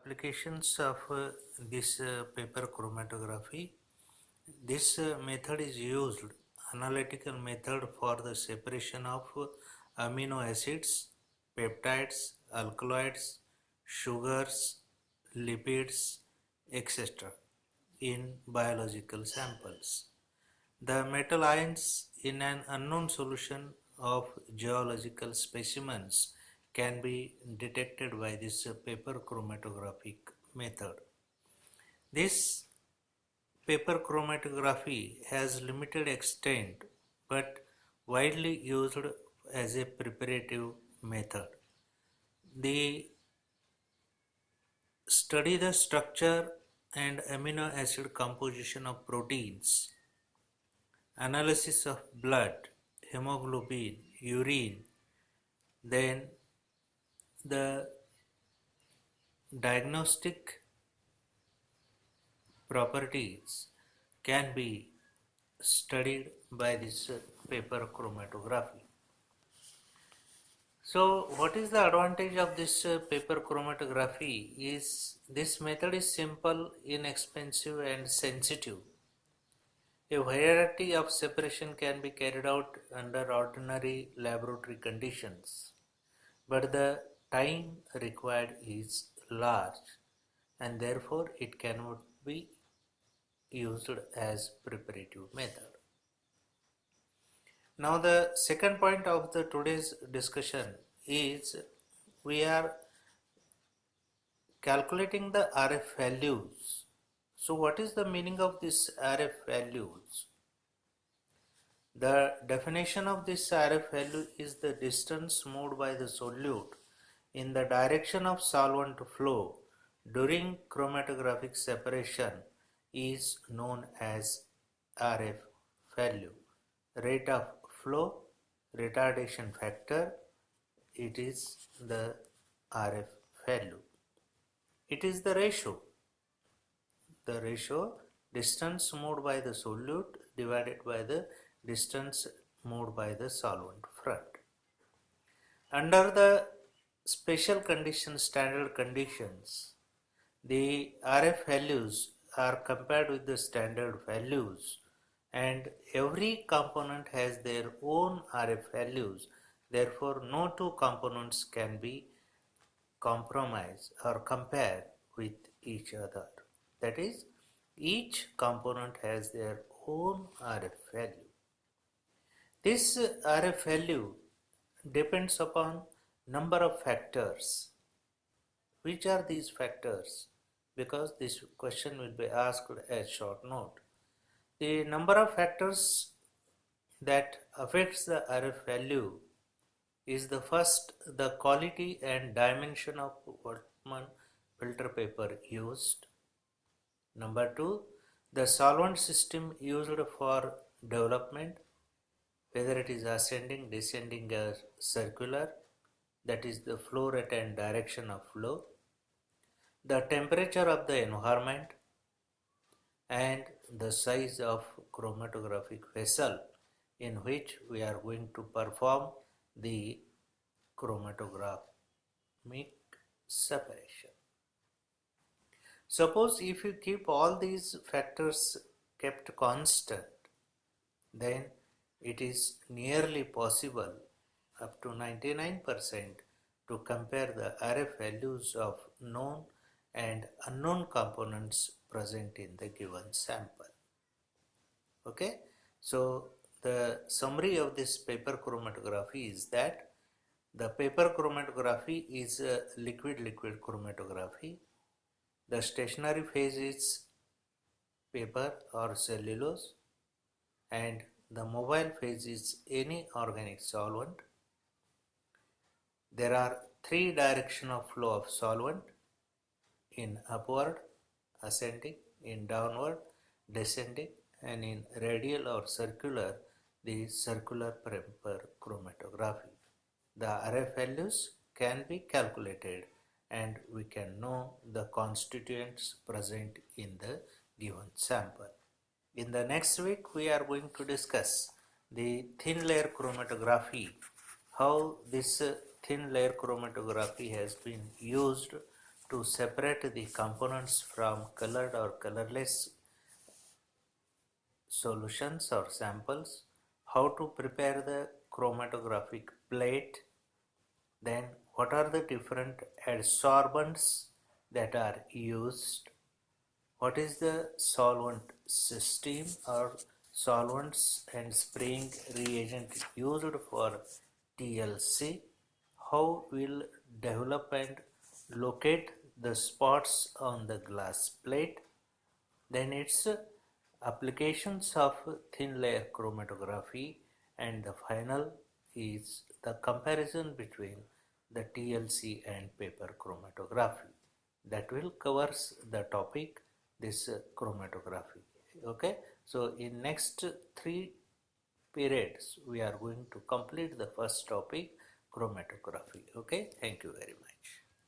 applications of this paper chromatography. This method is used, analytical method for the separation of amino acids, peptides, alkaloids, sugars, lipids, etc. in biological samples. The metal ions in an unknown solution of geological specimens can be detected by this paper chromatographic method. This paper chromatography has limited extent but widely used as a preparative method. They study the structure and amino acid composition of proteins, analysis of blood, hemoglobin, urine, then the diagnostic properties can be studied by this paper chromatography. So what is the advantage of this paper chromatography is this method is simple, inexpensive and sensitive. A variety of separation can be carried out under ordinary laboratory conditions, but the time required is large and therefore it cannot be used as preparative method. Now the second point of the today's discussion is we are calculating the RF values. So what is the meaning of this RF values? The definition of this RF value is the distance moved by the solute in the direction of solvent flow during chromatographic separation is known as RF value. Rate of flow, retardation factor, it is the RF value. It is the ratio distance moved by the solute divided by the distance moved by the solvent front. Under the special conditions, standard conditions, the RF values are compared with the standard values and every component has their own RF values. Therefore, no two components can be compromised or compared with each other. That is, each component has their own RF value. This RF value depends upon number of factors. Which are these factors? Because this question will be asked as short note. The number of factors that affects the RF value is the first, the quality and dimension of Wurtman filter paper used. Number two, the solvent system used for development, whether it is ascending, descending or circular, that is the flow rate and direction of flow, the temperature of the environment and the size of chromatographic vessel in which we are going to perform the chromatographic separation. Suppose if you keep all these factors kept constant, then it is nearly possible up to 99% to compare the RF values of known and unknown components present in the given sample. Okay, so the summary of this paper chromatography is that the paper chromatography is a liquid-liquid chromatography. The stationary phase is paper or cellulose and the mobile phase is any organic solvent. There are three directions of flow of solvent: in upward, ascending, in downward, descending, and in radial or circular, the circular paper chromatography. The RF values can be calculated and we can know the constituents present in the given sample. In the next week, we are going to discuss the thin layer chromatography, how this thin layer chromatography has been used to separate the components from colored or colorless solutions or samples, how to prepare the chromatographic plate, then what are the different adsorbents that are used, what is the solvent system or solvents and spraying reagent used for TLC, how will develop and locate the spots on the glass plate, then its applications of thin layer chromatography, and the final is the comparison between the TLC and paper chromatography. That will covers the topic this chromatography. Okay, so in next 3 periods we are going to complete the first topic, chromatography. Okay, thank you very much.